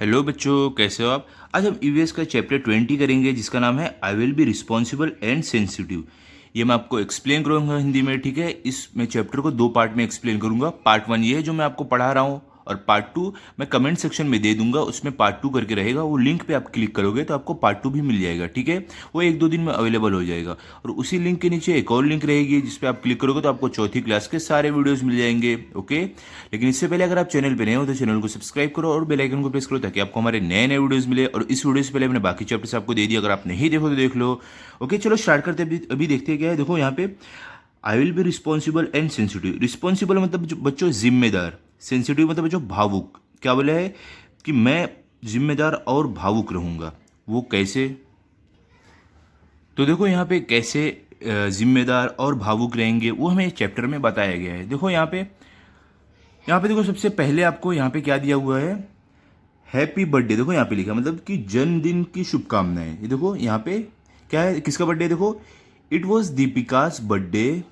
Hello बच्चों, कैसे हो आप। आज हम ईवीएस का चैप्टर 20 करेंगे जिसका नाम है I will be responsible and sensitive. ये मैं आपको एक्सप्लेन करूंगा हिंदी में, ठीक है। इस मैं चैप्टर को दो पार्ट में एक्सप्लेन करूंगा। पार्ट 1 ये है जो मैं आपको पढ़ा रहा हूँ, और पार्ट 2 मैं कमेंट सेक्शन में दे दूंगा, उसमें पार्ट 2 करके रहेगा। वो लिंक पे आप क्लिक करोगे तो आपको पार्ट 2 भी मिल जाएगा, ठीक है। वो एक दो दिन में अवेलेबल हो जाएगा। और उसी लिंक के नीचे एक और लिंक रहेगी जिस पे आप क्लिक करोगे तो आपको चौथी क्लास के सारे वीडियोस मिल जाएंगे, ओके। लेकिन इससे पहले अगर आप चैनल पे नए हो तो चैनल को सब्सक्राइब करो और बेल आइकन को प्रेस करो ताकि आपको हमारे नए नए वीडियोस मिले। और इस वीडियो से पहले मैंने बाकी चैप्टर्स आपको दे दिया, अगर आप नहीं देखो तो देख लो, ओके। चलो स्टार्ट करते हैं। अभी देखते हैं क्या है। देखो यहाँ पे I will be responsible and sensitive. Responsible मतलब बच्चों जिम्मेदार, सेंसिटिव मतलब बच्चों भावुक। क्या बोला है कि मैं जिम्मेदार और भावुक रहूंगा। वो कैसे, तो देखो यहाँ पे कैसे जिम्मेदार और भावुक रहेंगे वो हमें चैप्टर में बताया गया है। देखो यहाँ पे देखो सबसे पहले आपको यहाँ पे क्या दिया हुआ है, हैप्पी बर्थडे। देखो यहाँ पे लिखा मतलब कि जन्मदिन की शुभकामनाएं। ये देखो यहाँ पे क्या है, किसका बर्थडे। देखो इट वॉज दीपिकास बर्थडे।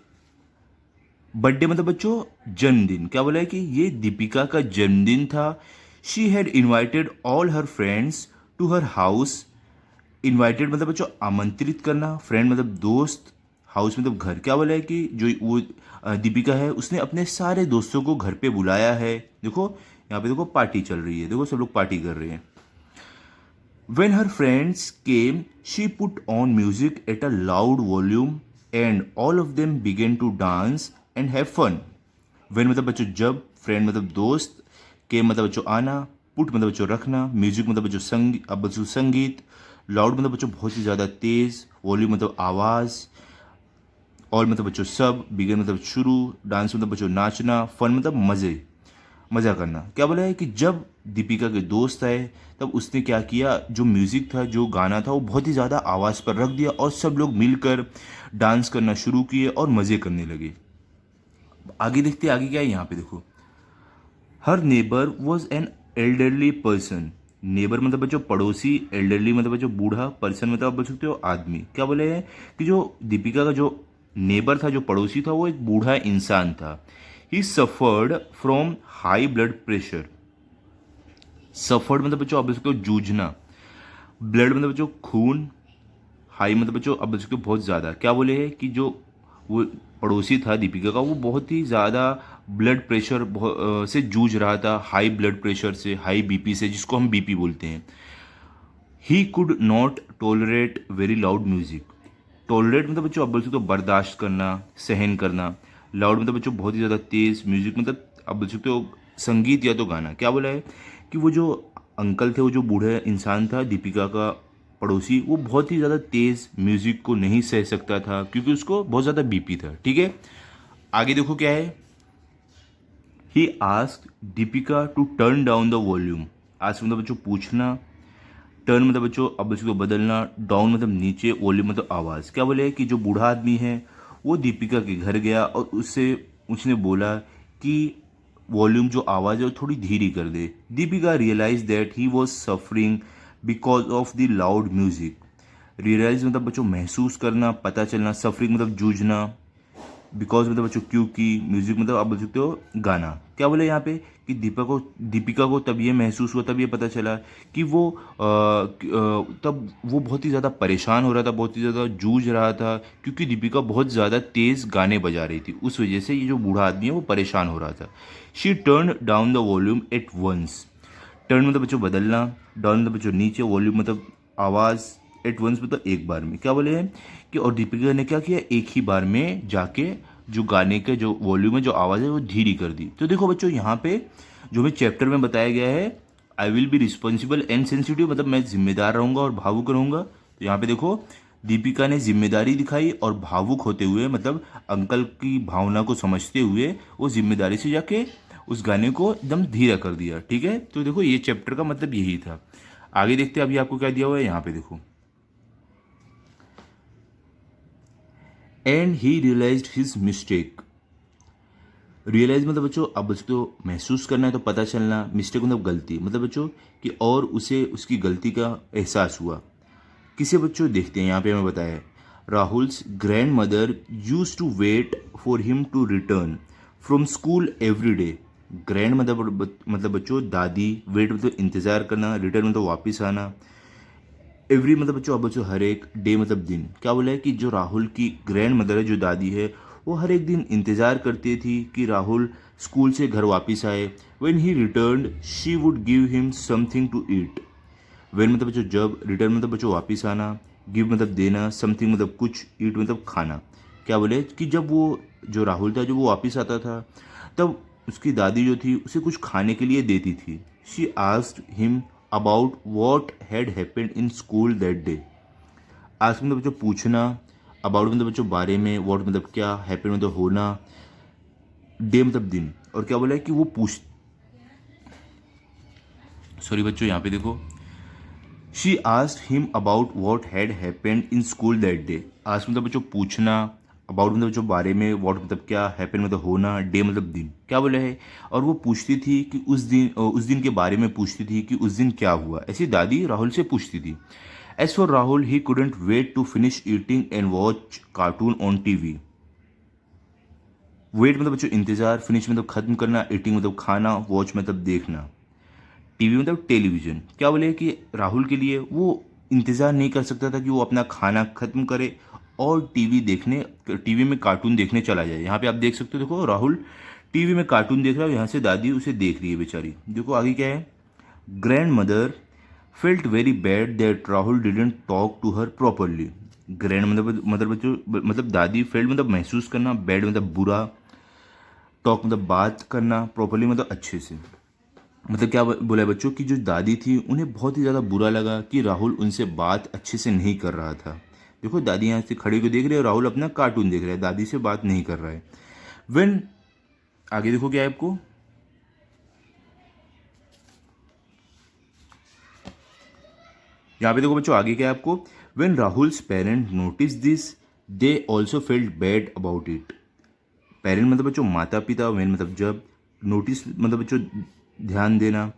बर्थडे मतलब बच्चों जन्मदिन। क्या बोला है कि ये दीपिका का जन्मदिन था। She had invited all her friends to her house. Invited मतलब बच्चों आमंत्रित करना, फ्रेंड मतलब दोस्त, हाउस मतलब घर। क्या बोला है कि जो वो दीपिका है उसने अपने सारे दोस्तों को घर पे बुलाया है। देखो यहाँ पे देखो पार्टी चल रही है, देखो सब लोग पार्टी कर रहे हैं। When her friends came, she put on music at a loud volume and all of them began to dance and have fun. When मतलब बच्चों जब, फ्रेंड मतलब दोस्त, के मतलब बच्चों आना, पुट मतलब बच्चों रखना, म्यूजिक मतलब बच्चों संगीत, अब बच्चों संगीत, लाउड मतलब बच्चों बहुत ही ज़्यादा तेज़, वॉल्यूम मतलब आवाज़, और मतलब बच्चों सब, बिगिन मतलब शुरू, डांस मतलब बच्चों नाचना, फन मतलब मज़े, मज़ा करना। क्या बोला है कि जब दीपिका के दोस्त आए तब उसने क्या किया, जो म्यूज़िक था, जो गाना था, वो बहुत ही ज़्यादा आवाज़ पर रख दिया और सब लोग मिलकर डांस करना शुरू किए और मज़े करने लगे। आगे देखते आगे क्या है। यहाँ पे देखो, हर neighbour was an elderly person. Neighbour मतलब बच्चों पड़ोसी, एल्डरली मतलब बच्चों बूढ़ा, पर्सन मतलब आप बोल सकते हो आदमी। क्या बोले हैं कि जो दीपिका का जो नेबर था, जो पड़ोसी था, वो एक बूढ़ा इंसान था। ही suffered from high blood pressure. Suffered मतलब बच्चों आप बोल सकते हो जूझना, ब्लड मतलब बच्चों खून, हाई मतलब बच्चों अब बच्चों बहुत ज़्यादा। क्या बोले हैं कि जो वो पड़ोसी था दीपिका का, वो बहुत ही ज़्यादा ब्लड प्रेशर से जूझ रहा था, हाई ब्लड प्रेशर से, हाई बीपी से, जिसको हम बीपी बोलते हैं। He could not tolerate very loud music. Tolerate मतलब बच्चों आप बोल सकते हो बर्दाश्त करना, सहन करना। लाउड मतलब बच्चों बहुत ही ज़्यादा तेज़, म्यूजिक मतलब आप बोल सकते हो संगीत या तो गाना। क्या बोला है कि वो जो अंकल थे, वो जो बूढ़े इंसान था दीपिका का पड़ोसी, वो बहुत ही ज़्यादा तेज़ म्यूजिक को नहीं सह सकता था क्योंकि उसको बहुत ज़्यादा बीपी था, ठीक है। आगे देखो क्या है। He asked Deepika to turn down the volume. Ask मतलब बच्चों पूछना, टर्न मतलब बच्चों अब बच्चों को बदलना, डाउन मतलब नीचे, वॉल्यूम मतलब आवाज़। क्या बोले कि जो बूढ़ा आदमी है वो दीपिका के घर गया और उससे उसने बोला कि वॉल्यूम जो आवाज़ है वो थोड़ी धीरे कर दे। Deepika realise that he was suffering because of the loud music. Realise मतलब बच्चों महसूस करना, पता चलना, सफरिंग मतलब जूझना, बिकॉज मतलब बच्चों क्योंकि, म्यूजिक मतलब आप बोल सकते हो गाना। क्या बोले यहाँ पे कि दीपिका को तब ये महसूस हुआ, तब ये पता चला कि वो तब वो बहुत ही ज़्यादा परेशान हो रहा था, बहुत ही ज़्यादा जूझ रहा था क्योंकि दीपिका बहुत ज़्यादा तेज़ गाने बजा रही थी। उस वजह से ये जो बूढ़ा आदमी है वो परेशान हो रहा था। She turn down the volume at once. Turn मतलब बच्चों बदलना, डाउन मतलब बच्चों नीचे, वॉल्यूम मतलब आवाज़, एट वंस मतलब एक बार में। क्या बोले हैं कि और दीपिका ने क्या किया, एक ही बार में जाके जो गाने के जो वॉल्यूम है, जो आवाज़ है, वो धीरे कर दी। तो देखो बच्चों यहाँ पे जो हमें चैप्टर में बताया गया है, I will be responsible and sensitive मतलब मैं जिम्मेदार रहूँगा और भावुक रहूँगा। तो यहाँ पे देखो दीपिका ने जिम्मेदारी दिखाई और भावुक होते हुए मतलब अंकल की भावना को समझते हुए वो जिम्मेदारी से जाके उस गाने को एकदम धीरा कर दिया, ठीक है। तो देखो ये चैप्टर का मतलब यही था। आगे देखते हैं अभी आपको क्या दिया हुआ है यहाँ पे देखो। And he realised his mistake. Realise मतलब बच्चों अब उसको महसूस करना है तो पता चलना, मिस्टेक मतलब गलती मतलब बच्चों कि और उसे उसकी गलती का एहसास हुआ। किसे बच्चों देखते हैं यहाँ पे हमें बताया है, Rahul's grand mother use to wait for him to return from school every day. Grand मतलब बच्चों दादी, वेट मतलब इंतज़ार करना, रिटर्न मतलब वापस आना, एवरी मतलब बच्चों, अब बच्चों हर एक, डे मतलब दिन। क्या बोला है कि जो राहुल की ग्रैंड मदर है, जो दादी है, वो हर एक दिन इंतज़ार करती थी कि राहुल स्कूल से घर वापस आए। When he returned she would give him something to eat. When मतलब बच्चों जब, रिटर्न मतलब बच्चों वापस आना, गिव मतलब देना, समथिंग मतलब कुछ, ईट मतलब खाना। क्या बोले कि जब वो जो राहुल था, जब वो वापस आता था, तब उसकी दादी जो थी उसे कुछ खाने के लिए देती थी। She asked him about what had happened in school that day. Ask मतलब बच्चों पूछना, अबाउट मतलब बच्चों बारे में, वॉट मतलब क्या, हैपन मतलब होना, डे मतलब दिन। और क्या बोला है कि वो पूछ, सॉरी बच्चों यहाँ पे देखो, she asked him about what had happened in school that day. Ask मतलब बच्चों पूछना, अबाउट मतलब बच्चों बारे में, वॉट मतलब क्या, हैपन मतलब होना, डे मतलब दिन। क्या बोला है, और वो पूछती थी कि उस दिन के बारे में पूछती थी कि उस दिन क्या हुआ, ऐसी दादी राहुल से पूछती थी। As for Rahul he couldn't wait to finish eating and watch cartoon on TV. Wait मतलब बच्चों इंतजार, फिनिश मतलब खत्म करना, ईटिंग मतलब खाना, वॉच मतलब देखना, टीवी मतलब टेलीविजन। क्या बोले कि राहुल के लिए वो इंतज़ार नहीं कर सकता था कि वो अपना खाना खत्म करे और टीवी में कार्टून देखने चला जाए। यहाँ पे आप देख सकते हो, देखो राहुल टीवी में कार्टून देख रहा है और यहाँ से दादी उसे देख रही है बेचारी। देखो आगे क्या है, grand mother felt very bad that Rahul didn't talk to her properly. Grand mother बच्चों मतलब दादी, फेल्ट मतलब महसूस करना, बैड मतलब बुरा, टॉक मतलब बात करना, प्रॉपरली मतलब अच्छे से। मतलब क्या बोला है बच्चों की जो दादी थी उन्हें बहुत ही ज़्यादा बुरा लगा कि राहुल उनसे बात अच्छे से नहीं कर रहा था। देखो दादी यहाँ से खड़े को देख रही है और राहुल अपना कार्टून देख रहा है, दादी से बात नहीं कर रहा है। वेन, आगे देखो क्या है आपको, यहाँ पे देखो बच्चों आगे क्या है आपको, when Rahul's parent notice this they also felt bad about it. Parent मतलब बच्चों माता पिता, वेन मतलब जब, नोटिस मतलब बच्चों ध्यान देना,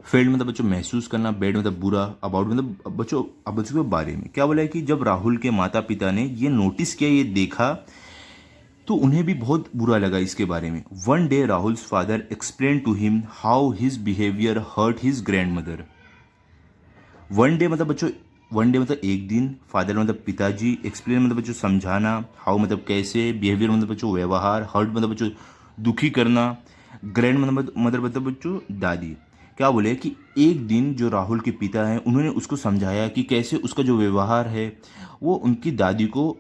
फेल्ड मतलब बच्चों महसूस करना, बैड मतलब बुरा, अबाउट मतलब बच्चों, अब बच्चों के बारे में। क्या बोला है कि जब राहुल के माता पिता ने ये नोटिस किया, ये देखा, तो उन्हें भी बहुत बुरा लगा इसके बारे में। One day Rahul's father explain to him how his behaviour hurt his grand mother. One day मतलब बच्चों, वन डे मतलब एक दिन, फादर मतलब पिताजी, एक्सप्लेन मतलब बच्चों समझाना, हाउ मतलब कैसे, बिहेवियर मतलब बच्चों व्यवहार, हर्ट मतलब बच्चों दुखी करना, ग्रैंड मतलब मदर मतलब बच्चों दादी। क्या बोले कि एक दिन जो राहुल के पिता हैं उन्होंने उसको समझाया कि कैसे उसका जो व्यवहार है वो उनकी दादी को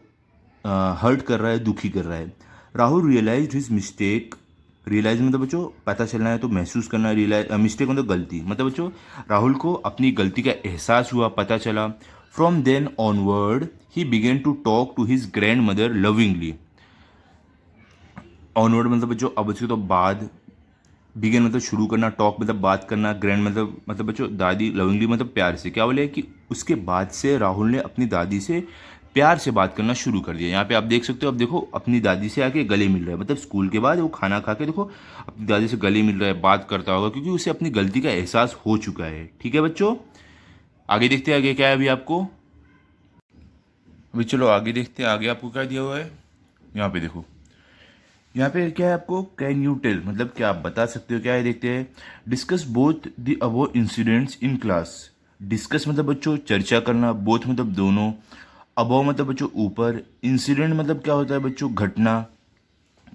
हर्ट कर रहा है, दुखी कर रहा है। Rahul realise his mistake. Realise मतलब बच्चों पता चलना है, तो महसूस करना, रियलाइज, मिस्टेक मतलब गलती, मतलब बच्चों राहुल को अपनी गलती का एहसास हुआ, पता चला। From then onward he began to talk to his grand mother lovingly. Onward मतलब बच्चों अब उसके तो बाद, बिगेन मतलब शुरू करना, टॉक मतलब बात करना, ग्रैंड मतलब बच्चों दादी, लविंगली मतलब प्यार से। क्या बोले कि उसके बाद से राहुल ने अपनी दादी से प्यार से बात करना शुरू कर दिया। यहाँ पे आप देख सकते हो, अब देखो अपनी दादी से आके गले मिल रहा है, मतलब स्कूल के बाद वो खाना खा के देखो अपनी दादी से गले मिल रहा है, बात करता होगा, क्योंकि उसे अपनी गलती का एहसास हो चुका है। ठीक है बच्चों, आगे देखते हैं आगे क्या है अभी आपको। अभी चलो आगे देखते हैं आगे आपको क्या दिया हुआ है। यहाँ पे देखो, यहाँ पे क्या है आपको, कैन यू टेल मतलब क्या आप बता सकते हो, क्या है देखते हैं। Discuss both the above incidents in class. Discuss मतलब बच्चों चर्चा करना, बोथ मतलब दोनों, अबव मतलब बच्चों ऊपर, इंसिडेंट मतलब क्या होता है बच्चों घटना।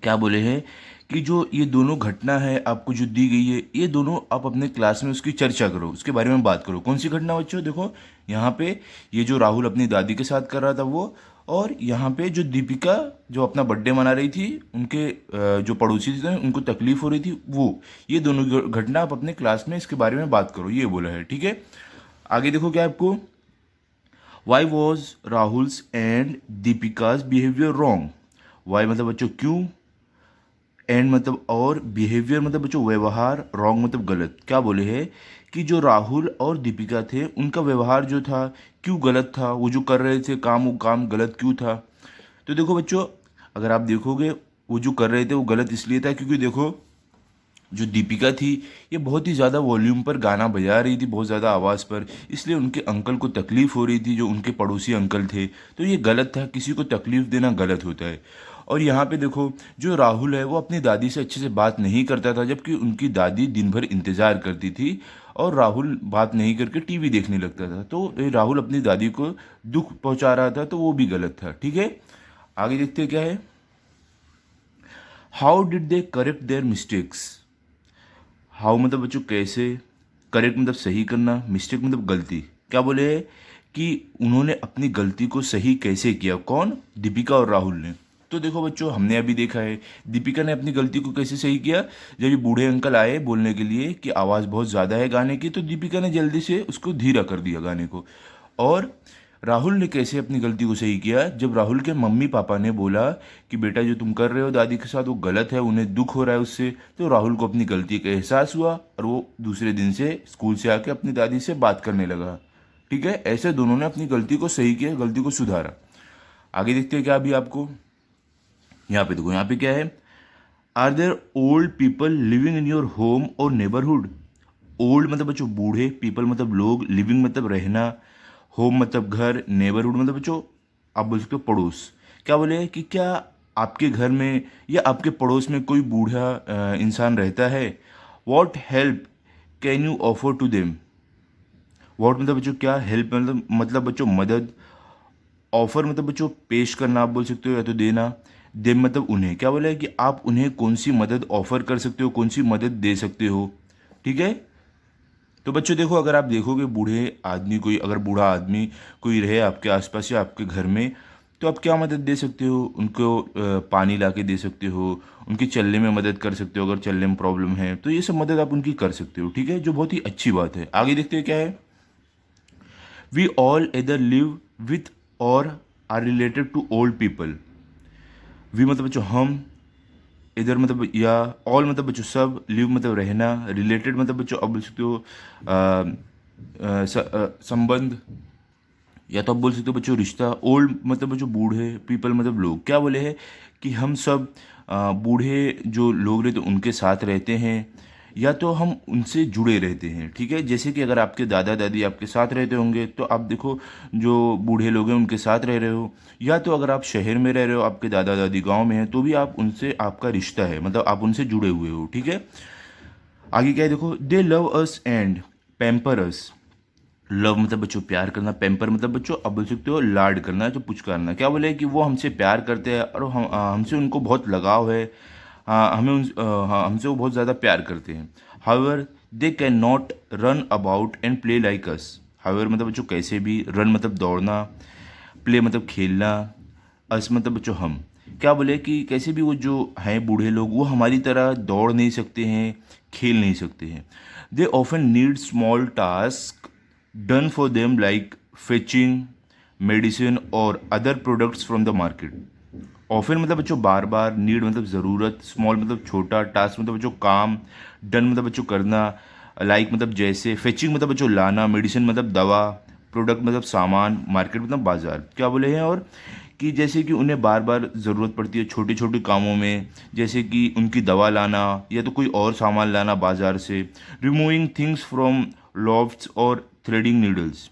क्या बोले हैं कि जो ये दोनों घटना है आपको जो दी गई है, ये दोनों आप अपने क्लास में उसकी चर्चा करो, उसके बारे में बात करो। कौन सी घटना बच्चों, देखो यहाँ पे ये जो राहुल अपनी दादी के साथ कर रहा था वो, और यहाँ पे जो दीपिका जो अपना बर्थडे मना रही थी, उनके जो पड़ोसी थे उनको तकलीफ हो रही थी वो, ये दोनों घटना आप अपने क्लास में इसके बारे में बात करो, ये बोला है। ठीक है, आगे देखो क्या है आपको, why was Rahul's and Deepika's behaviour wrong. Why मतलब बच्चों क्यों, एंड मतलब और, बिहेवियर मतलब बच्चों व्यवहार, रॉन्ग मतलब गलत। क्या बोले हैं कि जो राहुल और दीपिका थे उनका व्यवहार जो था क्यों गलत था, वो जो कर रहे थे काम, वो काम गलत क्यों था। तो देखो बच्चों, अगर आप देखोगे वो जो कर रहे थे वो गलत इसलिए था क्योंकि देखो जो दीपिका थी ये बहुत ही ज़्यादा वॉल्यूम पर गाना बजा रही थी, बहुत ज़्यादा आवाज़ पर, इसलिए उनके अंकल को तकलीफ़ हो रही थी, जो उनके पड़ोसी अंकल थे। तो ये गलत था, किसी को तकलीफ़ देना गलत होता है। और यहाँ पे देखो जो राहुल है वो अपनी दादी से अच्छे से बात नहीं करता था, जबकि उनकी दादी दिन भर इंतज़ार करती थी और राहुल बात नहीं करके टीवी देखने लगता था। तो ये राहुल अपनी दादी को दुख पहुंचा रहा था, तो वो भी गलत था। ठीक है, आगे देखते हैं क्या है। How did they correct their mistakes. How मतलब बच्चों कैसे, करेक्ट मतलब सही करना, मिस्टेक मतलब गलती। क्या बोले हैं कि उन्होंने अपनी गलती को सही कैसे किया, कौन, दीपिका और राहुल ने। तो देखो बच्चों, हमने अभी देखा है दीपिका ने अपनी गलती को कैसे सही किया। जब ये बूढ़े अंकल आए बोलने के लिए कि आवाज़ बहुत ज़्यादा है गाने की, तो दीपिका ने जल्दी से उसको धीरा कर दिया गाने को। और राहुल ने कैसे अपनी गलती को सही किया, जब राहुल के मम्मी पापा ने बोला कि बेटा जो तुम कर रहे हो दादी के साथ वो गलत है, उन्हें दुख हो रहा है उससे, तो राहुल को अपनी गलती का एहसास हुआ और वो दूसरे दिन से स्कूल से आके अपनी दादी से बात करने लगा। ठीक है, ऐसे दोनों ने अपनी गलती को सही किया, गलती को सुधारा। आगे देखते हैं क्या अभी आपको। यहाँ पे देखो, यहाँ पे क्या है। Are there old people living in your home और नेबरहुड। ओल्ड मतलब बच्चों बूढ़े, पीपल मतलब लोग, लिविंग मतलब रहना, होम मतलब घर, नेबरहुड मतलब बच्चों आप बोल सकते हो पड़ोस। क्या बोले कि क्या आपके घर में या आपके पड़ोस में कोई बूढ़ा इंसान रहता है। What help can you offer to them. What मतलब बच्चों क्या, हेल्प मतलब बच्चों मदद, ऑफर मतलब बच्चों पेश करना आप बोल सकते हो या तो देना, देम मतलब उन्हें। क्या बोला है कि आप उन्हें कौन सी मदद ऑफर कर सकते हो, कौन सी मदद दे सकते हो। ठीक है, तो बच्चों देखो, अगर आप देखोगे बूढ़े आदमी, कोई अगर बूढ़ा आदमी कोई रहे आपके आसपास या आपके घर में, तो आप क्या मदद दे सकते हो उनको। पानी ला के दे सकते हो, उनके चलने में मदद कर सकते हो, अगर चलने में प्रॉब्लम है तो ये सब मदद आप उनकी कर सकते हो। ठीक है, जो बहुत ही अच्छी बात है। आगे देखते हैं क्या है। We all either live with or are related to old people. We मतलब बच्चों हम, इधर मतलब या, ऑल मतलब बच्चों सब, लिव मतलब रहना, रिलेटेड मतलब बच्चों अब बोल सकते हो संबंध, या तो आप बोल सकते हो बच्चों रिश्ता। ओल्ड मतलब बच्चों बूढ़े, पीपल मतलब लोग। क्या बोले हैं कि हम सब बूढ़े जो लोग रहते उनके साथ रहते हैं, या तो हम उनसे जुड़े रहते हैं। ठीक है, जैसे कि अगर आपके दादा दादी आपके साथ रहते होंगे तो आप देखो जो बूढ़े लोग हैं उनके साथ रह रहे हो, या तो अगर आप शहर में रह रहे हो, आपके दादा दादी गांव में हैं, तो भी आप उनसे, आपका रिश्ता है, मतलब आप उनसे जुड़े हुए हो। ठीक है, आगे क्या है देखो। दे love us and pamper us. Love मतलब बच्चों प्यार करना, पैम्पर मतलब बच्चों अब बोल सकते हो लाड करना, तो पुचकारना। क्या बोले कि वो हमसे प्यार करते हैं और हमसे उनको बहुत लगाव है। हमसे वो बहुत ज़्यादा प्यार करते हैं। However they can not run about and play like us. However मतलब बच्चों कैसे भी, रन मतलब दौड़ना, प्ले मतलब खेलना, अस मतलब बच्चों हम। क्या बोले कि कैसे भी वो जो हैं बूढ़े लोग, वो हमारी तरह दौड़ नहीं सकते हैं, खेल नहीं सकते हैं। They often need small task done for them like fetching medicine और other products from the market. Often मतलब बच्चों बार बार, नीड मतलब ज़रूरत, स्मॉल मतलब छोटा, टास्क मतलब बच्चों काम, डन मतलब बच्चों करना, लाइक मतलब जैसे, फेचिंग मतलब बच्चों लाना, मेडिसिन मतलब दवा, प्रोडक्ट मतलब सामान, मार्केट मतलब बाजार। क्या बोले हैं और कि जैसे कि उन्हें बार बार ज़रूरत पड़ती है छोटे छोटे कामों में, जैसे कि उनकी दवा लाना या तो कोई और सामान लाना बाजार से। रिमूविंग थिंग्स फ्रॉम लॉफ्ट्स और थ्रेडिंग नीडल्स।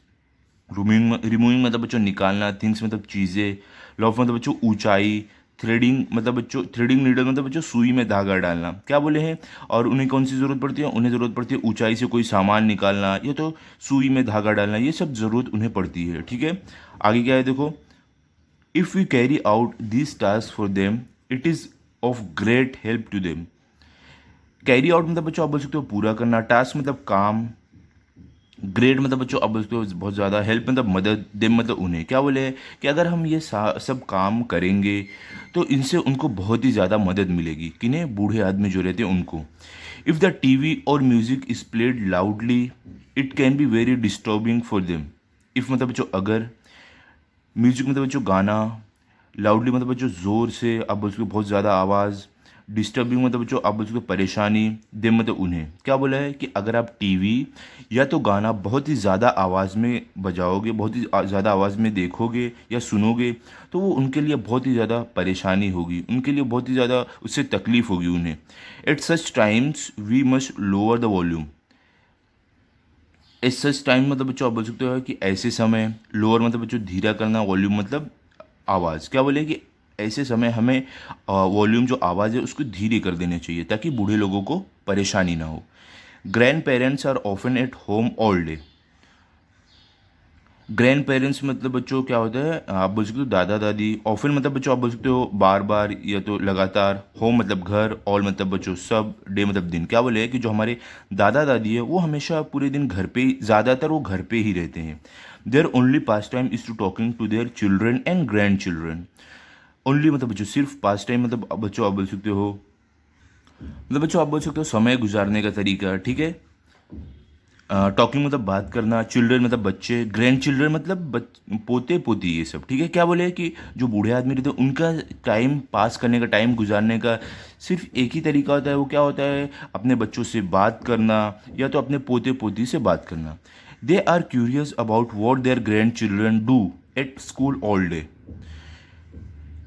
रिमूविंग मतलब बच्चों निकालना, थिंग्स मतलब चीज़ें, लॉफ मतलब बच्चों ऊंचाई, थ्रेडिंग मतलब बच्चों, थ्रेडिंग नीडल मतलब बच्चों सुई में धागा डालना। क्या बोले हैं, और उन्हें कौन सी ज़रूरत पड़ती है, उन्हें ज़रूरत पड़ती है ऊंचाई से कोई सामान निकालना या तो सुई में धागा डालना, ये सब ज़रूरत उन्हें पड़ती है। ठीक है, आगे क्या है देखो। If we carry out this task for them it is of great help to them. Carry out मतलब बच्चों आप बोल सकते हो पूरा करना, टास्क मतलब काम, ग्रेट मतलब बच्चों अब उसको बहुत ज़्यादा, हेल्प मतलब मदद, देम मतलब उन्हें। क्या बोले कि अगर हम ये सब काम करेंगे तो इनसे उनको बहुत ही ज़्यादा मदद मिलेगी। किन्हें, बूढ़े आदमी जो रहते हैं उनको। इफ़ द टीवी और music is played loudly it can be very disturbing for them. If मतलब बच्चों अगर, म्यूजिक मतलब बच्चों गाना, लाउडली मतलब बच्चों ज़ोर से, अब बोल सकते हो बहुत ज़्यादा आवाज़, डिस्टर्बिंग मतलब बच्चों आप बोल सकते हो परेशानी, दे मतलब उन्हें। क्या बोला है कि अगर आप टीवी या तो गाना बहुत ही ज़्यादा आवाज़ में बजाओगे, बहुत ही ज़्यादा आवाज़ में देखोगे या सुनोगे, तो वो उनके लिए बहुत ही ज़्यादा परेशानी होगी, उनके लिए बहुत ही ज़्यादा उससे तकलीफ़ होगी उन्हें। At such times we must lower the volume. इस सच टाइम मतलब बच्चों आप बोल सकते हो कि ऐसे समय, लोअर मतलब बच्चों धीरा करना, वॉल्यूम मतलब आवाज़। क्या बोले कि ऐसे समय हमें वॉल्यूम जो आवाज़ है उसको धीरे कर देना चाहिए ताकि बूढ़े लोगों को परेशानी ना हो। Grand parents are often at home all day. Grand parents मतलब बच्चों क्या होता है, आप बोल सकते हो दादा दादी। ऑफन मतलब बच्चों आप बोल सकते हो बार बार या तो लगातार। होम मतलब घर, ऑल मतलब बच्चों सब, डे मतलब दिन। क्या बोले कि जो हमारे दादा दादी है वो हमेशा पूरे दिन घर पे ही, ज़्यादातर वो घर पे ही रहते हैं। Their only pastime is to talking to their children and grand children. Only मतलब बच्चों सिर्फ पास टाइम मतलब बच्चों आप बोल सकते हो, मतलब बच्चों आप बोल सकते हो समय गुजारने का तरीका, ठीक है। टॉकिंग मतलब बात करना, चिल्ड्रन मतलब बच्चे, ग्रैंड चिल्ड्रन मतलब पोते पोती, ये सब, ठीक है। क्या बोले कि जो बूढ़े आदमी रहते हैं उनका टाइम पास करने का, टाइम गुजारने का सिर्फ एक ही तरीका होता है। वो क्या होता है, अपने बच्चों से बात करना या तो अपने पोते पोती से बात करना। They are curious about what their grandchildren do at school all day.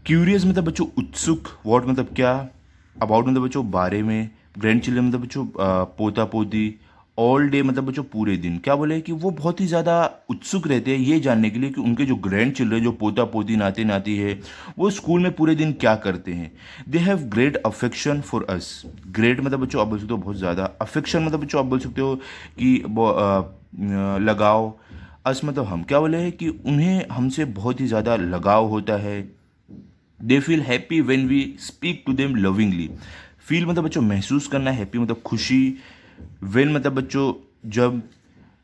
Curious मतलब बच्चों उत्सुक, वॉट मतलब क्या, अबाउट मतलब बच्चों बारे में, ग्रैंड चिल्ड्रन मतलब बच्चों पोता पोती, ऑल डे मतलब बच्चों पूरे दिन। क्या बोले कि वो बहुत ही ज़्यादा उत्सुक रहते हैं ये जानने के लिए कि उनके जो ग्रैंड चिल्ड्रन, जो पोता पोती नाते नाती है, वो स्कूल में पूरे दिन क्या करते हैं। They have great affection for us. Great मतलब बच्चों आप बोल सकते हो बहुत ज़्यादा, अफेक्शन मतलब बच्चों आप बोल सकते हो कि लगाव, अस मतलब हम। क्या बोले हैं कि उन्हें हमसे बहुत ही ज़्यादा लगाव होता है। They feel happy when we speak to them lovingly. Feel मतलब बच्चों महसूस करना, हैप्पी मतलब खुशी, वेन मतलब बच्चों जब,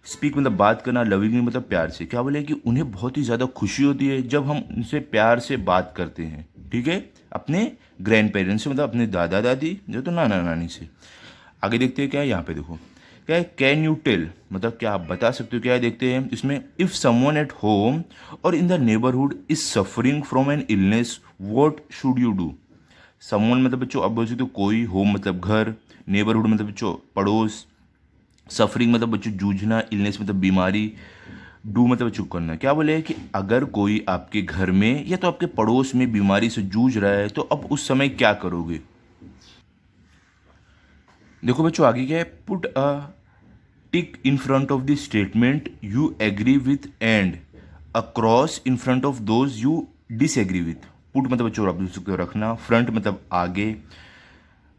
स्पीक मतलब बात करना, लविंगली मतलब प्यार से। क्या बोले कि उन्हें बहुत ही ज़्यादा खुशी होती है जब हम उनसे प्यार से बात करते हैं, ठीक है, अपने ग्रैंड पेरेंट्स से मतलब अपने दादा दादी जो तो नाना नानी से। आगे देखते हैं क्या है यहाँ पे, देखो क्या है, कैन यू टेल मतलब क्या आप बता सकते हो, क्या है देखते हैं इसमें। इफ़ समवन एट होम और in the neighbourhood is suffering from an illness what should you do. Someone मतलब बच्चों आप बोल सकते हो कोई, होम मतलब घर, नेबरहुड मतलब बच्चों पड़ोस, सफरिंग मतलब बच्चों जूझना, इलनेस मतलब बीमारी, डू मतलब बच्चों करना। क्या बोले कि अगर कोई आपके घर में या तो आपके पड़ोस में बीमारी से जूझ रहा है तो अब उस समय क्या करोगे। देखो बच्चों आगे क्या है, put a tick in front of the statement you agree with and a cross in front of those you disagree with. Put मतलब बच्चों आप बोल सकते हो रखना, फ्रंट मतलब आगे,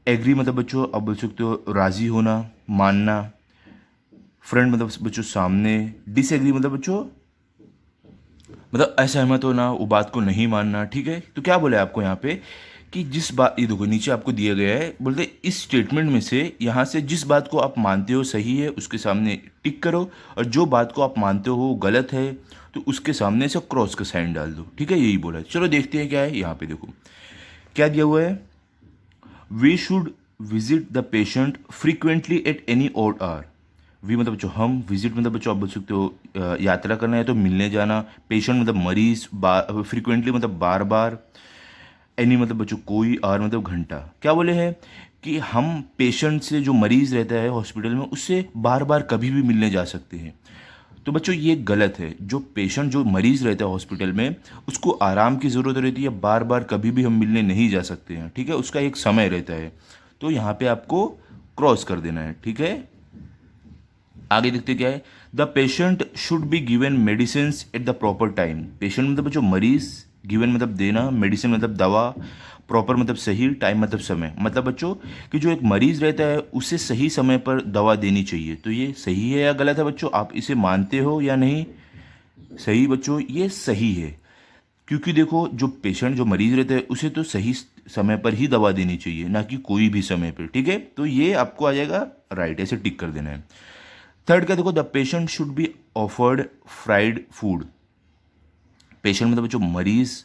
एग्री मतलब बच्चों आप बोल सकते हो राजी होना, मानना, फ्रंट मतलब बच्चों सामने, डिसएग्री मतलब बच्चों मतलब असहमत होना, वो बात को नहीं मानना, ठीक है। तो क्या बोला है आपको यहाँ पे कि जिस बात, ये देखो नीचे आपको दिया गया है, बोलते इस स्टेटमेंट में से यहाँ से जिस बात को आप मानते हो सही है उसके सामने टिक करो, और जो बात को आप मानते हो वो गलत है तो उसके सामने से क्रॉस का साइन डाल दो, ठीक है। यही बोला है। चलो देखते हैं क्या है यहाँ पे, देखो क्या दिया हुआ है। We should visit the patient frequently at any odd hour. We मतलब बच्चों हम, विजिट मतलब बच्चों आप बोल सकते हो यात्रा करना है तो मिलने जाना, पेशेंट मतलब मरीज, फ्रीक्वेंटली मतलब बार बार, एनी मतलब बच्चों कोई, आवर मतलब घंटा। क्या बोले हैं कि हम पेशेंट से, जो मरीज रहता है हॉस्पिटल में, उससे बार बार कभी भी मिलने जा सकते हैं। तो बच्चों ये गलत है। जो पेशेंट, जो मरीज रहता है हॉस्पिटल में, उसको आराम की ज़रूरत रहती है, बार बार कभी भी हम मिलने नहीं जा सकते हैं, ठीक है। उसका एक समय रहता है, तो यहाँ पे आपको क्रॉस कर देना है, ठीक है। आगे देखते क्या है, the patient should be given medicine at the proper time. Patient मतलब जो मरीज, गिवन मतलब देना, मेडिसिन मतलब दवा, प्रॉपर मतलब सही, टाइम मतलब समय। मतलब बच्चों कि जो एक मरीज रहता है उसे सही समय पर दवा देनी चाहिए। तो ये सही है या गलत है बच्चों, आप इसे मानते हो या नहीं। सही बच्चों, ये सही है, क्योंकि देखो जो पेशेंट, जो मरीज रहता है उसे तो सही समय पर ही दवा देनी चाहिए, ना कि कोई भी समय पर, ठीक है। तो ये आपको आ जाएगा राइट, ऐसे टिक कर देना है। थर्ड का देखो, the patient should be offered fried food. Patient मतलब बच्चों मरीज,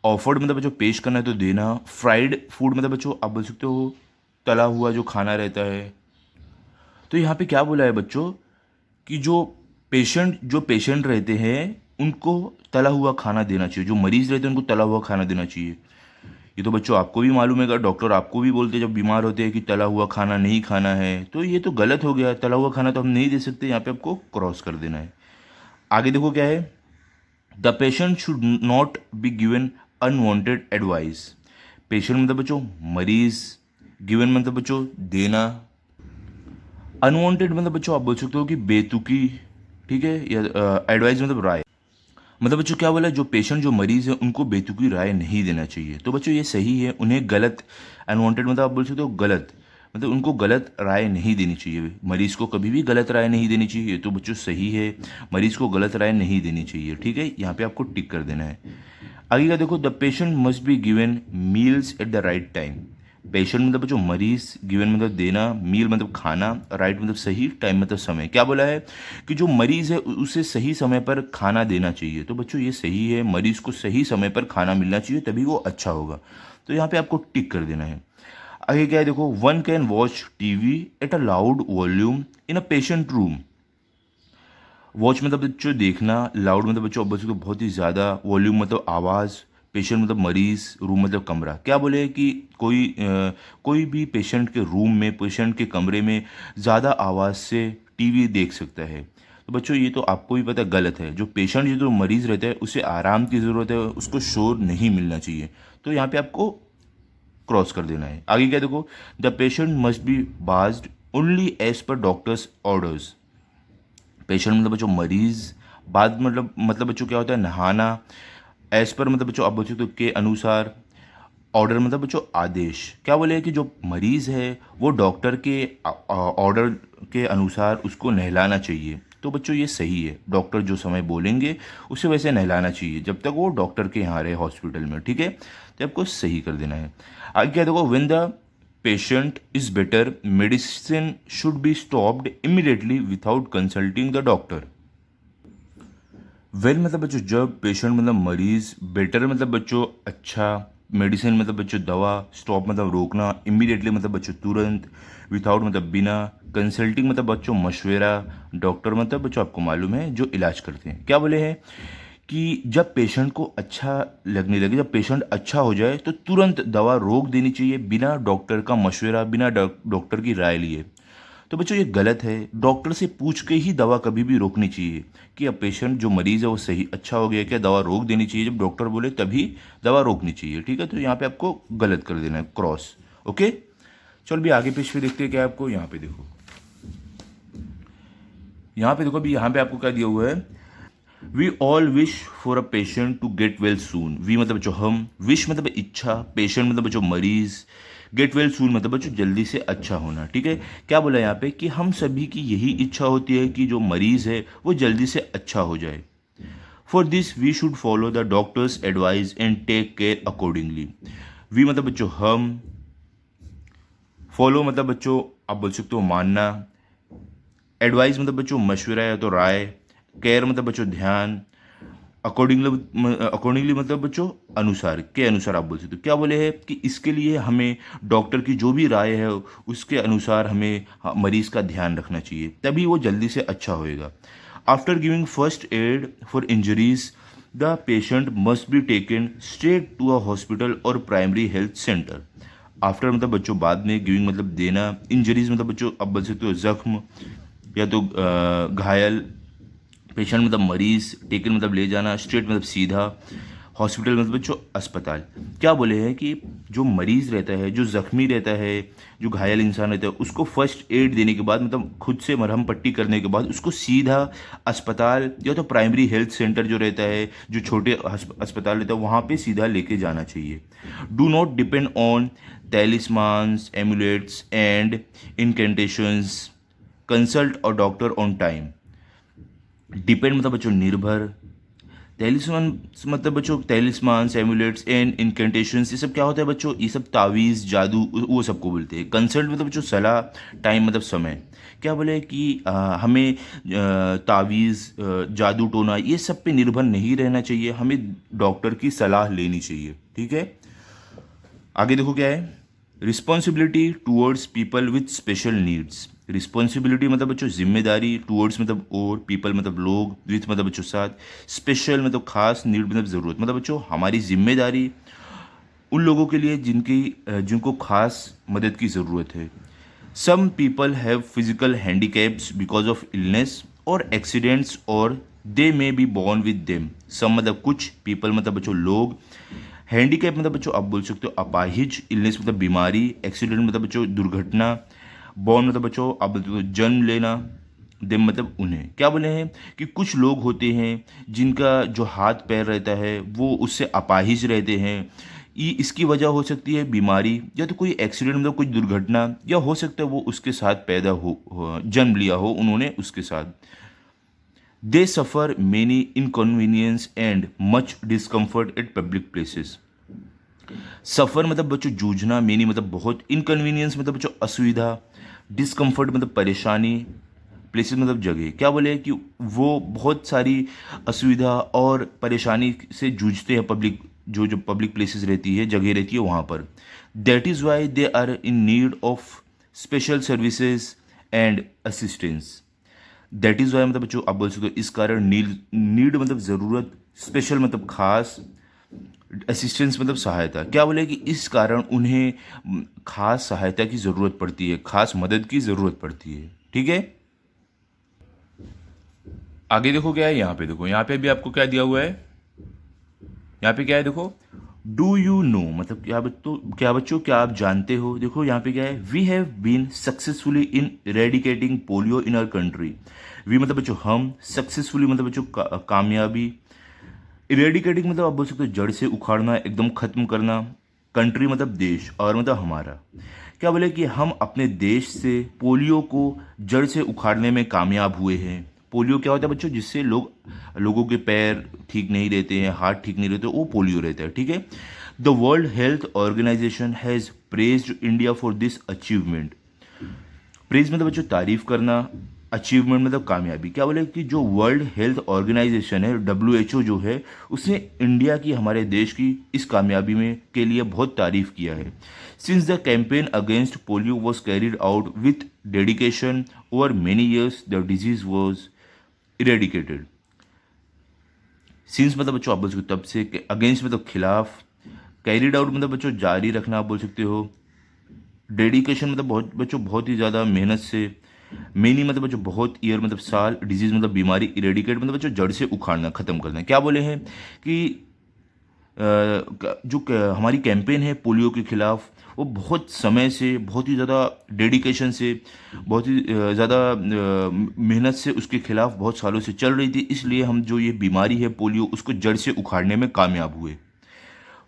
ऑफर्ड मतलब बच्चों पेश करना है तो देना, फ्राइड फूड मतलब बच्चों आप बोल सकते हो तला हुआ जो खाना रहता है। तो यहाँ पे क्या बोला है बच्चों कि जो पेशेंट रहते हैं उनको तला हुआ खाना देना चाहिए, जो मरीज रहते हैं उनको तला हुआ खाना देना चाहिए। ये तो बच्चों आपको भी मालूम है, डॉक्टर आपको भी बोलते हैं जब बीमार होते हैं कि तला हुआ खाना नहीं खाना है, तो ये तो गलत हो गया। तला हुआ खाना तो हम नहीं दे सकते, यहाँ पे आपको क्रॉस कर देना है। आगे देखो क्या है, the patient should not be given unwanted advice. Patient मतलब बच्चों मरीज, गिवन मतलब बच्चों देना, अनवांटेड मतलब बच्चों आप बोल सकते हो कि बेतुकी, ठीक है, या एडवाइस मतलब राय। मतलब बच्चों क्या बोला, जो पेशेंट जो मरीज है उनको बेतुकी राय नहीं देना चाहिए। तो बच्चों ये सही है, उन्हें गलत अनवांटेड मतलब आप बोल सकते हो गलत, मतलब उनको गलत राय नहीं देनी चाहिए। मरीज को कभी भी गलत राय नहीं देनी चाहिए। तो बच्चों सही है, मरीज को गलत राय नहीं देनी चाहिए। ठीक है, यहाँ पे आपको टिक कर देना है। आगे का देखो, the patient must be given meals at the right time. Patient मतलब जो मरीज, गिवन मतलब देना, मील मतलब खाना, राइट मतलब सही, टाइम मतलब समय। क्या बोला है कि जो मरीज है उसे सही समय पर खाना देना चाहिए। तो बच्चों ये सही है, मरीज को सही समय पर खाना मिलना चाहिए, तभी वो अच्छा होगा। तो यहाँ पे आपको टिक कर देना है। आगे क्या है देखो, one can watch TV at a loud volume in a patient room. Watch मतलब बच्चों देखना, लाउड मतलब बच्चों बच्चों को बहुत ही ज़्यादा, वॉल्यूम मतलब आवाज़, पेशेंट मतलब मरीज़, रूम मतलब कमरा। क्या बोले कि कोई भी पेशेंट के रूम में, पेशेंट के कमरे में ज़्यादा आवाज़ से टीवी देख सकता है। तो बच्चों ये तो आपको भी पता गलत है। जो पेशेंट जो मरीज़ रहता है उसे आराम की ज़रूरत है, उसको शोर नहीं मिलना चाहिए। तो यहाँ पे आपको क्रॉस कर देना है। आगे क्या देखो, the patient must be bathed only as per doctor's orders. Patient मतलब बच्चों मरीज, बाद मतलब बच्चों क्या होता है, नहाना, एज पर मतलब बच्चों आप बच्चों तो के अनुसार, ऑर्डर मतलब बच्चों आदेश। क्या बोले कि जो मरीज है वो डॉक्टर के ऑर्डर के अनुसार उसको नहलाना चाहिए। तो बच्चों ये सही है, डॉक्टर जो समय बोलेंगे उसे वैसे नहलाना चाहिए जब तक वो डॉक्टर के यहाँ रहे हॉस्पिटल में। ठीक है, तो आपको सही कर देना है। आगे क्या देखो, when the patient is better medicine should be stopped immediately without consulting the doctor. Well मतलब बच्चों जब पेशेंट मतलब मरीज, बेटर मतलब बच्चों अच्छा, मेडिसिन मतलब बच्चों दवा, स्टॉप मतलब रोकना, इमीडिएटली मतलब बच्चों तुरंत, विदाउट मतलब बिना, कंसल्टिंग मतलब बच्चों मशवरा, डॉक्टर मतलब बच्चों आपको मालूम है जो इलाज करते हैं। क्या बोले हैं कि जब पेशेंट को अच्छा लगने लगे, जब पेशेंट अच्छा हो जाए तो तुरंत दवा रोक देनी चाहिए, बिना डॉक्टर का मशवरा, बिना डॉक्टर की राय लिए। तो बच्चों ये गलत है, डॉक्टर से पूछ के ही दवा कभी भी रोकनी चाहिए कि अब पेशेंट जो मरीज़ है वो सही अच्छा हो गया क्या, दवा रोक देनी चाहिए, जब डॉक्टर बोले तभी दवा रोकनी चाहिए। ठीक है, तो यहाँ पे आपको गलत कर देना है, क्रॉस। ओके, चल भी आगे पेश पे देखते हैं क्या है आपको। यहाँ पे देखो, यहाँ पे देखो अभी यहाँ पे आपको क्या दिया हुआ है, we all wish for a patient to get well soon. We मतलब जो हम, विश मतलब इच्छा, पेशेंट मतलब जो मरीज, गेट वेल सून मतलब जो जल्दी से अच्छा होना। ठीक है, क्या बोला यहाँ पे कि हम सभी की यही इच्छा होती है कि जो मरीज है वो जल्दी से अच्छा हो जाए। For this we should follow the doctor's advice and take care accordingly. We मतलब बच्चों हम, फॉलो मतलब बच्चों आप बोल सकते हो मानना, एडवाइस मतलब बच्चों मशवरा या तो राय, केयर मतलब बच्चों ध्यान, अकॉर्डिंगली मतलब बच्चों अनुसार, के अनुसार आप बोल सकते हो। क्या बोले हैं कि इसके लिए हमें डॉक्टर की जो भी राय है उसके अनुसार हमें मरीज का ध्यान रखना चाहिए, तभी वो जल्दी से अच्छा होएगा। After giving first aid for injuries the patient must be taken straight to a hospital और प्राइमरी हेल्थ सेंटर। आफ्टर मतलब बच्चों बाद में, गिविंग मतलब देना, इंजरीज मतलब बच्चों अब बोल सकते हो जख्म या तो घायल, पेशेंट मतलब मरीज, टेकन मतलब ले जाना, स्ट्रेट मतलब सीधा, हॉस्पिटल मतलब बच्चों अस्पताल। क्या बोले हैं कि जो मरीज रहता है, जो जख्मी रहता है, जो घायल इंसान रहता है, उसको फर्स्ट एड देने के बाद मतलब खुद से मरहम पट्टी करने के बाद उसको सीधा अस्पताल या तो प्राइमरी हेल्थ सेंटर जो रहता है, जो छोटे अस्पताल रहता है, वहाँ पे सीधा लेके जाना चाहिए। Do not depend on talismans, amulets and incantations, consult और डॉक्टर ऑन टाइम। डिपेंड मतलब बच्चों निर्भर, टेलिस्मान मतलब बच्चों टेलिस्मान्स, एमुलेट्स एंड इनकेंटेशंस, ये सब क्या होता है बच्चों, ये सब तावीज़ जादू वो सबको बोलते हैं। कंसल्ट मतलब बच्चों सलाह, टाइम मतलब समय। क्या बोले कि हमें तावीज़, जादू टोना ये सब पे निर्भर नहीं रहना चाहिए, हमें डॉक्टर की सलाह लेनी चाहिए। ठीक है, आगे देखो क्या है, responsibility towards people with special needs. Responsibility मतलब बच्चों जिम्मेदारी, टूवर्ड्स मतलब और, पीपल मतलब लोग, विथ मतलब बच्चों साथ, स्पेशल मतलब खास, नीड मतलब ज़रूरत, मतलब बच्चों हमारी जिम्मेदारी उन लोगों के लिए जिनको खास मदद की ज़रूरत है। Some people have physical handicaps because of illness or accidents और they may be born with them. Some मतलब कुछ, पीपल मतलब बच्चों लोग, हैंडीकैप मतलब बच्चों आप बोल सकते हो अपाहिज, इलनेस मतलब बीमारी, एक्सीडेंट मतलब बच्चों दुर्घटना, बॉर्न मतलब बच्चों आप बोल सकते हो जन्म लेना, देम मतलब उन्हें, क्या बोले हैं कि कुछ लोग होते हैं जिनका जो हाथ पैर रहता है वो उससे अपाहिज रहते हैं। ये इसकी वजह हो सकती है बीमारी या तो कोई एक्सीडेंट मतलब कोई दुर्घटना, या हो सकता है वो उसके साथ पैदा जन्म लिया हो उन्होंने उसके साथ। They suffer many inconvenience and much discomfort at public places. Suffer मतलब बच्चों जूझना, मेनी मतलब बहुत, इनकन्वीनियंस मतलब बच्चों असुविधा, डिस्कम्फर्ट मतलब परेशानी, प्लेसेस मतलब जगह। क्या बोले कि वो बहुत सारी असुविधा और परेशानी से जूझते हैं पब्लिक, जो जो पब्लिक प्लेसेस रहती है, जगह रहती है वहाँ पर। That is why they are in need of special services and assistance. That is why मतलब बच्चों आप बोल सकते हो इस कारण, नीड मतलब ज़रूरत, स्पेशल मतलब खास, असिस्टेंस मतलब सहायता। क्या बोले कि इस कारण उन्हें खास सहायता की ज़रूरत पड़ती है, खास मदद की ज़रूरत पड़ती है। ठीक है, आगे देखो क्या है, यहाँ पे देखो, यहाँ पे भी आपको क्या दिया हुआ है, यहाँ पे क्या है देखो, डू यू नो मतलब क्या बच्चों क्या आप जानते हो। देखो यहाँ पे क्या है, we have been successfully eradicating polio in our country. We मतलब बच्चों हम, सक्सेसफुली मतलब बच्चों कामयाबी, इरेडिकेटिंग मतलब आप बोल सकते हो जड़ से उखाड़ना, एकदम खत्म करना, कंट्री मतलब देश, और मतलब हमारा। क्या बोले कि हम अपने देश से पोलियो को जड़ से उखाड़ने में कामयाब हुए हैं। पोलियो क्या होता है बच्चों, जिससे लोगों के पैर ठीक नहीं रहते हैं, हाथ ठीक नहीं रहते, वो पोलियो रहता है। ठीक है, the World Health Organization has praised India for this achievement. Praise मतलब बच्चों तारीफ करना, अचीवमेंट मतलब कामयाबी। क्या बोले कि जो वर्ल्ड हेल्थ ऑर्गेनाइजेशन है, WHO जो है, उसने इंडिया की, हमारे देश की इस कामयाबी में के लिए बहुत तारीफ किया है। Since the campaign against polio was carried out with dedication over many years, the disease was eradicated. Since मतलब बच्चों आप बोल सकते हो तब से, अगेंस्ट मतलब खिलाफ, कैरिड आउट मतलब बच्चों जारी रखना आप बोल सकते हो, डेडिकेशन मतलब बहुत बच्चों बहुत ही ज़्यादा मेहनत से, मेनी मतलब बच्चों बहुत, ईयर मतलब साल, डिजीज मतलब बीमारी, इरेडिकेट मतलब बच्चों जड़ से उखाड़ना, खत्म करना। क्या बोले हैं कि हमारी कैंपेन है पोलियो के खिलाफ, वो बहुत समय से, बहुत ही ज़्यादा डेडिकेशन से, बहुत ही ज़्यादा मेहनत से उसके खिलाफ बहुत सालों से चल रही थी। इसलिए हम जो ये बीमारी है पोलियो, उसको जड़ से उखाड़ने में कामयाब हुए।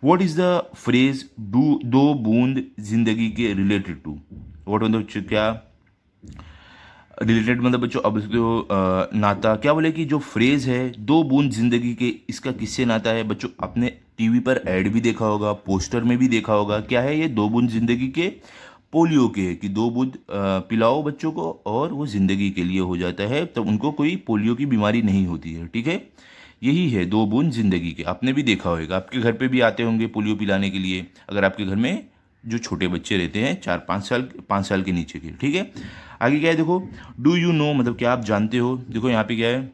What is the phrase do दो बूंद जिंदगी के रिलेटेड टू। वॉट मतलब क्या रिलेटेड मतलब बच्चों अब जो नाता। क्या बोले कि जो फ्रेज है दो बूंद जिंदगी के, इसका किससे नाता है बच्चों, आपने टीवी पर ऐड भी देखा होगा, पोस्टर में भी देखा होगा। क्या है ये, दो बूंद जिंदगी के, पोलियो के है कि दो बूंद पिलाओ बच्चों को और वो जिंदगी के लिए हो जाता है, तब उनको कोई पोलियो की बीमारी नहीं होती है। ठीक है, यही है दो बूंद जिंदगी के। आपने भी देखा होगा, आपके घर पे भी आते होंगे पोलियो पिलाने के लिए, अगर आपके घर में जो छोटे बच्चे रहते हैं 4-5 साल के नीचे के। ठीक है, आगे क्या है देखो, डू यू नो मतलब क्या आप जानते हो। देखो यहाँ पे क्या है,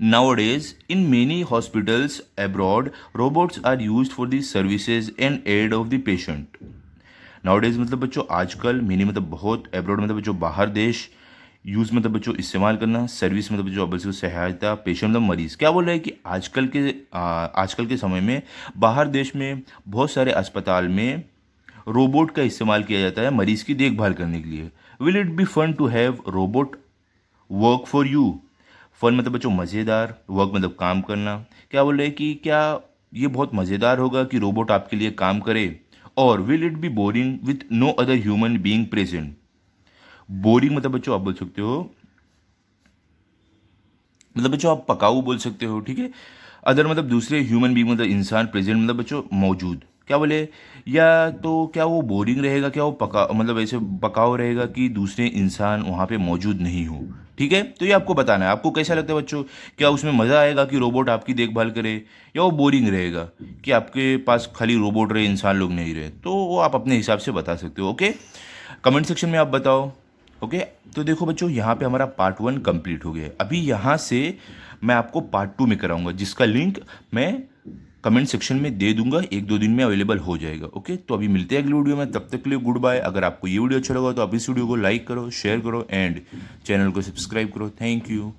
nowadays in many hospitals abroad robots are used for the services and aid of the patient. Nowadays मतलब बच्चों आजकल, मेनी मतलब बहुत, अब्रॉड मतलब बच्चों बाहर देश, यूज़ मतलब बच्चों इस्तेमाल करना, सर्विस मतलब बच्चों बच्चों सहायता, पेशेंट मतलब मरीज। क्या बोल रहा है कि आजकल के समय में बाहर देश में बहुत सारे अस्पताल में रोबोट का इस्तेमाल किया जाता है मरीज की देखभाल करने के लिए। Will it be fun to have robot work for you. Fun मतलब बच्चों मज़ेदार, वर्क मतलब काम करना। क्या बोल रहे हैं कि क्या ये बहुत मज़ेदार होगा कि रोबोट आपके लिए काम करे, और will it be boring with no other human being present. Boring मतलब बच्चों आप बोल सकते हो, मतलब बच्चों आप पकाऊ बोल सकते हो। ठीक है, अदर मतलब दूसरे ह्यूमन बीइंग मतलब इंसान, प्रेजेंट मतलब बच्चों मौजूद। क्या बोले, या तो क्या वो बोरिंग रहेगा, क्या वो पका मतलब ऐसे पकाऊ रहेगा कि दूसरे इंसान वहाँ पे मौजूद नहीं हो। ठीक है, तो ये आपको बताना है, आपको कैसा लगता है बच्चों, क्या उसमें मज़ा आएगा कि रोबोट आपकी देखभाल करे, या वो बोरिंग रहेगा कि आपके पास खाली रोबोट रहे, इंसान लोग नहीं रहे। तो वो आप अपने हिसाब से बता सकते हो। ओके, कमेंट सेक्शन में आप बताओ। ओके, तो देखो बच्चों यहाँ पे हमारा पार्ट 1 कंप्लीट हो गया है। अभी यहाँ से मैं आपको पार्ट 2 में कराऊंगा, जिसका लिंक मैं कमेंट सेक्शन में दे दूंगा, 1-2 दिन में अवेलेबल हो जाएगा। ओके, तो अभी मिलते हैं अगली वीडियो में, तब तक के लिए गुड बाय। अगर आपको ये वीडियो अच्छा लगा तो आप इस वीडियो को लाइक करो, शेयर करो एंड चैनल को सब्सक्राइब करो। Thank you.